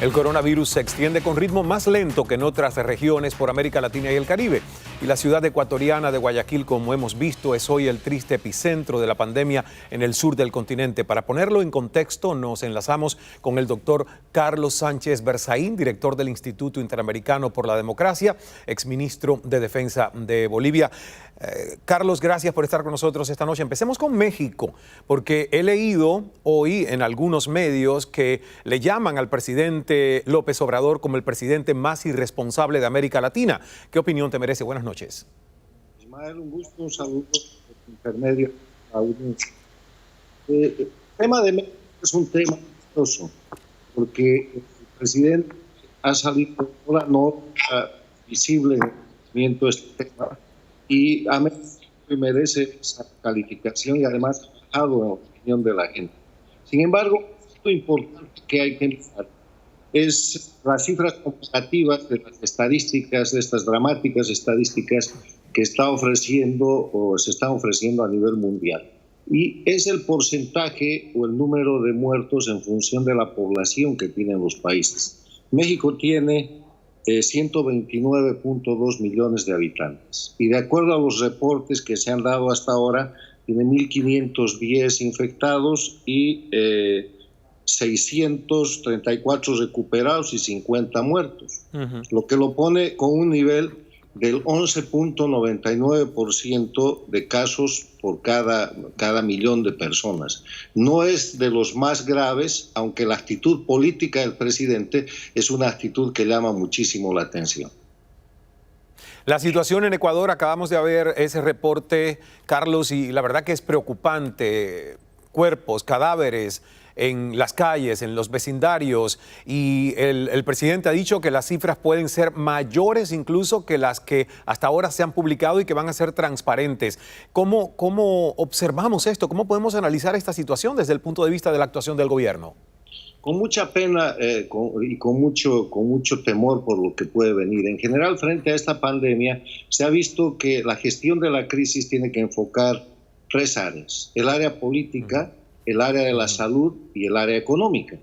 El coronavirus se extiende con ritmo más lento que en otras regiones por América Latina y el Caribe. Y la ciudad ecuatoriana de Guayaquil, como hemos visto, es hoy el triste epicentro de la pandemia en el sur del continente. Para ponerlo en contexto, nos enlazamos con el doctor Carlos Sánchez Berzaín, director del Instituto Interamericano por la Democracia, exministro de Defensa de Bolivia. Carlos, gracias por estar con nosotros esta noche. Empecemos con México, porque he leído hoy en algunos medios que le llaman al presidente López Obrador como el presidente más irresponsable de América Latina. ¿Qué opinión te merece? Buenas noches. Ismael, un gusto, un saludo por tu intermedio a la audiencia. El tema de México es un tema costoso, porque el presidente ha salido una nota visible en el movimiento de este tema y a México merece esa calificación y además ha bajado en la opinión de la gente. Sin embargo, lo importante que hay que mirar es las cifras comparativas de las estadísticas, de estas dramáticas estadísticas que está ofreciendo o se están ofreciendo a nivel mundial. Y es el porcentaje o el número de muertos en función de la población que tienen los países. México tiene 129.2 millones de habitantes y de acuerdo a los reportes que se han dado hasta ahora, tiene 1.510 infectados y 634 recuperados y 50 muertos, lo que lo pone con un nivel del 11.99% de casos por cada millón de personas. No es de los más graves, aunque la actitud política del presidente es una actitud que llama muchísimo la atención. La situación en Ecuador, acabamos de ver ese reporte, Carlos, y la verdad que es preocupante. Cuerpos, cadáveres en las calles, en los vecindarios, y el presidente ha dicho que las cifras pueden ser mayores incluso que las que hasta ahora se han publicado y que van a ser transparentes. ¿Cómo observamos esto? ¿Cómo podemos analizar esta situación desde el punto de vista de la actuación del gobierno? Con mucha pena y con mucho temor por lo que puede venir. En general, frente a esta pandemia, se ha visto que la gestión de la crisis tiene que enfocar tres áreas: el área política, el área de la salud y el área económica.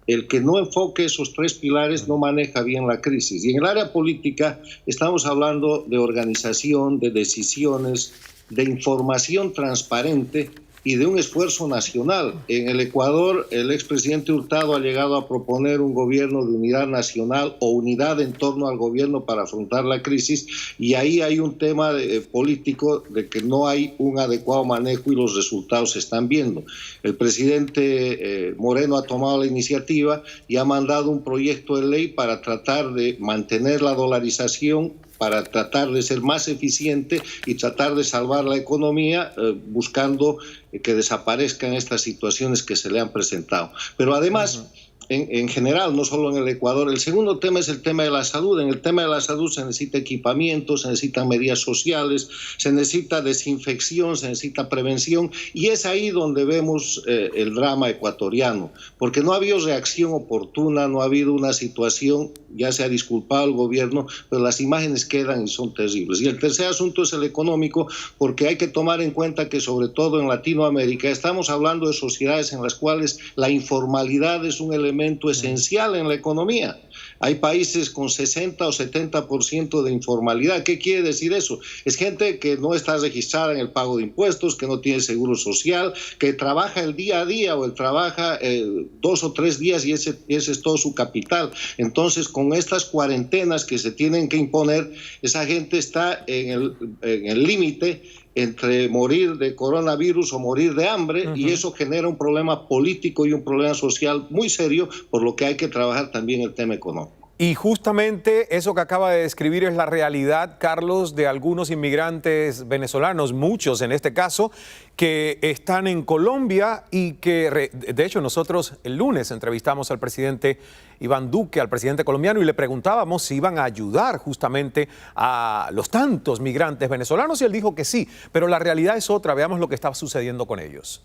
El que no enfoque esos tres pilares no maneja bien la crisis. Y en el área política estamos hablando de organización, de decisiones, de información transparente y de un esfuerzo nacional. En el Ecuador, el expresidente Hurtado ha llegado a proponer un gobierno de unidad nacional o unidad en torno al gobierno para afrontar la crisis, y ahí hay un tema político de que no hay un adecuado manejo y los resultados se están viendo. El presidente Moreno ha tomado la iniciativa y ha mandado un proyecto de ley para tratar de mantener la dolarización, para tratar de ser más eficiente y tratar de salvar la economía, buscando que desaparezcan estas situaciones que se le han presentado. Pero además, en general, no solo en el Ecuador, el segundo tema es el tema de la salud. En el tema de la salud se necesita equipamiento, se necesitan medidas sociales, se necesita desinfección, se necesita prevención, y es ahí donde vemos el drama ecuatoriano, porque no ha habido reacción oportuna, no ha habido una situación, ya se ha disculpado el gobierno, pero las imágenes quedan y son terribles. Y el tercer asunto es el económico, porque hay que tomar en cuenta que sobre todo en Latinoamérica estamos hablando de sociedades en las cuales la informalidad es un elemento esencial en la economía. Hay países con 60 o 70% de informalidad. ¿Qué quiere decir eso? Es gente que no está registrada en el pago de impuestos, que no tiene seguro social, que trabaja el día a día o trabaja 2 o 3 días y ese es todo su capital. Entonces, con estas cuarentenas que se tienen que imponer, esa gente está en el límite entre morir de coronavirus o morir de hambre, y eso genera un problema político y un problema social muy serio, por lo que hay que trabajar también el tema económico. Y justamente eso que acaba de describir es la realidad, Carlos, de algunos inmigrantes venezolanos, muchos en este caso, que están en Colombia y que, de hecho, nosotros el lunes entrevistamos al presidente Iván Duque, al presidente colombiano, y le preguntábamos si iban a ayudar justamente a los tantos migrantes venezolanos, y él dijo que sí, pero la realidad es otra. Veamos lo que está sucediendo con ellos.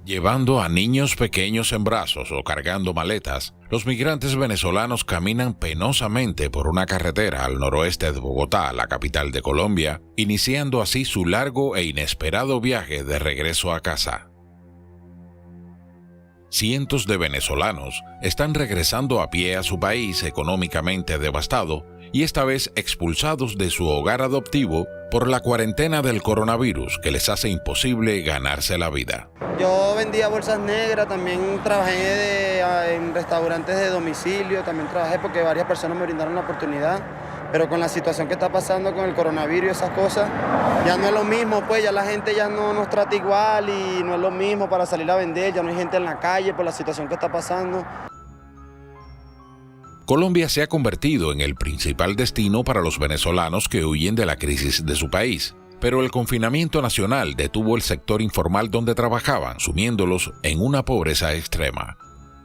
Llevando a niños pequeños en brazos o cargando maletas, los migrantes venezolanos caminan penosamente por una carretera al noroeste de Bogotá, la capital de Colombia, iniciando así su largo e inesperado viaje de regreso a casa. cientos de venezolanos están regresando a pie a su país económicamente devastado y esta vez expulsados de su hogar adoptivo por la cuarentena del coronavirus que les hace imposible ganarse la vida. Yo vendía bolsas negras, también trabajé en restaurantes de domicilio, también trabajé porque varias personas me brindaron la oportunidad, pero con la situación que está pasando con el coronavirus y esas cosas, ya no es lo mismo, pues ya la gente ya no nos trata igual y no es lo mismo para salir a vender, ya no hay gente en la calle por la situación que está pasando. Colombia se ha convertido en el principal destino para los venezolanos que huyen de la crisis de su país, pero el confinamiento nacional detuvo el sector informal donde trabajaban, sumiéndolos en una pobreza extrema.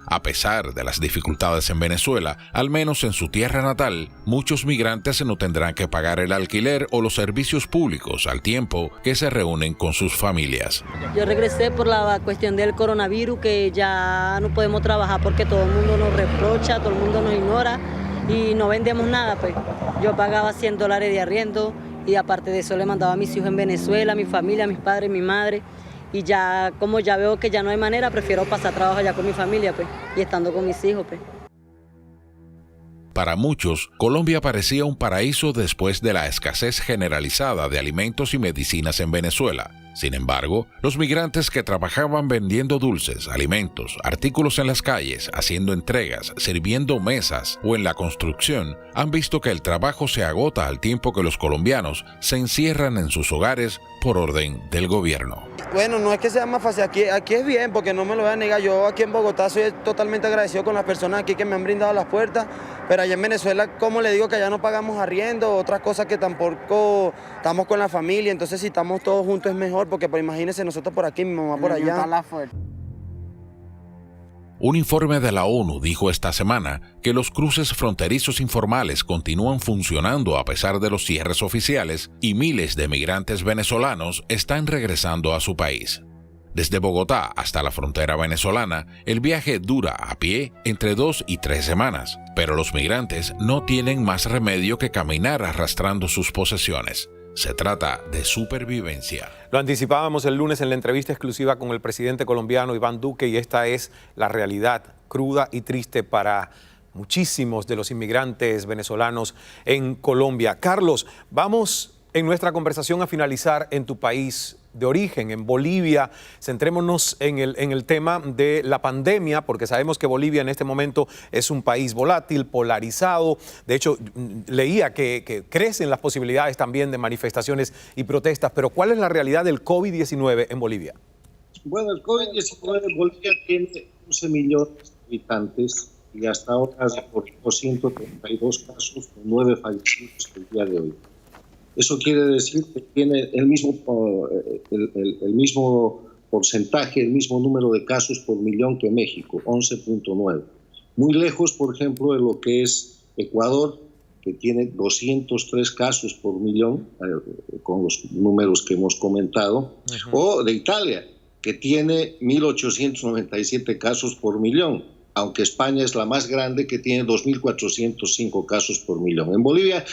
A pesar de las dificultades en Venezuela, al menos en su tierra natal, muchos migrantes no tendrán que pagar el alquiler o los servicios públicos al tiempo que se reúnen con sus familias. Yo regresé por la cuestión del coronavirus, que ya no podemos trabajar porque todo el mundo nos reprocha, todo el mundo nos ignora y no vendemos nada. Pues yo pagaba $100 de arriendo y aparte de eso le mandaba a mis hijos en Venezuela, a mi familia, a mis padres, a mi madre. Y ya, como ya veo que ya no hay manera, prefiero pasar trabajo allá con mi familia, pues, y estando con mis hijos, pues. Para muchos, Colombia parecía un paraíso después de la escasez generalizada de alimentos y medicinas en Venezuela. Sin embargo, los migrantes que trabajaban vendiendo dulces, alimentos, artículos en las calles, haciendo entregas, sirviendo mesas o en la construcción, han visto que el trabajo se agota al tiempo que los colombianos se encierran en sus hogares por orden del gobierno. Bueno, no es que sea más fácil, aquí es bien, porque no me lo voy a negar. Yo aquí en Bogotá soy totalmente agradecido con las personas aquí que me han brindado las puertas, pero allá en Venezuela, como le digo, que allá no pagamos arriendo, otras cosas que tampoco estamos con la familia, entonces si estamos todos juntos es mejor, porque pues, imagínense nosotros por aquí, mi mamá por allá. Un informe de la ONU dijo esta semana que los cruces fronterizos informales continúan funcionando a pesar de los cierres oficiales y miles de migrantes venezolanos están regresando a su país. Desde Bogotá hasta la frontera venezolana, el viaje dura a pie entre 2 y 3 semanas, pero los migrantes no tienen más remedio que caminar arrastrando sus posesiones. Se trata de supervivencia. Lo anticipábamos el lunes en la entrevista exclusiva con el presidente colombiano Iván Duque y esta es la realidad cruda y triste para muchísimos de los inmigrantes venezolanos en Colombia. Carlos, vamos en nuestra conversación a finalizar en tu país de origen, en Bolivia. Centrémonos en el tema de la pandemia, porque sabemos que Bolivia en este momento es un país volátil, polarizado. De hecho, leía que crecen las posibilidades también de manifestaciones y protestas. Pero ¿cuál es la realidad del COVID-19 en Bolivia? Bueno, el COVID-19 en Bolivia tiene 11 millones de habitantes y hasta ahora se reportó 132 casos con 9 fallecidos el día de hoy. Eso quiere decir que tiene el mismo porcentaje, el mismo número de casos por millón que México, 11.9. Muy lejos, por ejemplo, de lo que es Ecuador, que tiene 203 casos por millón, con los números que hemos comentado, o de Italia, que tiene 1.897 casos por millón. Aunque España es la más grande, que tiene 2.405 casos por millón. En Bolivia,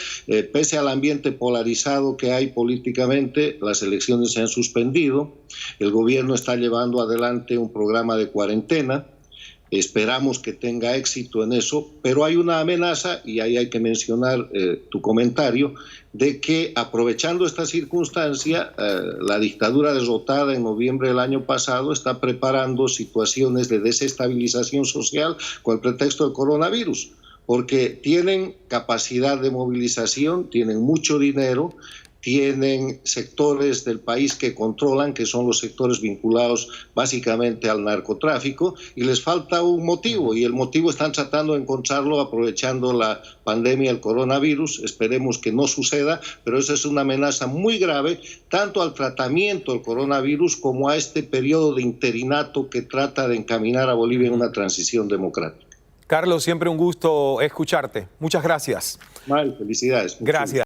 pese al ambiente polarizado que hay políticamente, las elecciones se han suspendido, el gobierno está llevando adelante un programa de cuarentena, esperamos que tenga éxito en eso, pero hay una amenaza, y ahí hay que mencionar tu comentario, de que aprovechando esta circunstancia, la dictadura derrotada en noviembre del año pasado está preparando situaciones de desestabilización social con el pretexto del coronavirus, porque tienen capacidad de movilización, tienen mucho dinero, tienen sectores del país que controlan, que son los sectores vinculados básicamente al narcotráfico, y les falta un motivo, y el motivo están tratando de encontrarlo aprovechando la pandemia del coronavirus. Esperemos que no suceda, pero esa es una amenaza muy grave, tanto al tratamiento del coronavirus como a este periodo de interinato que trata de encaminar a Bolivia en una transición democrática. Carlos, siempre un gusto escucharte. Muchas gracias. Mal, felicidades. Gracias.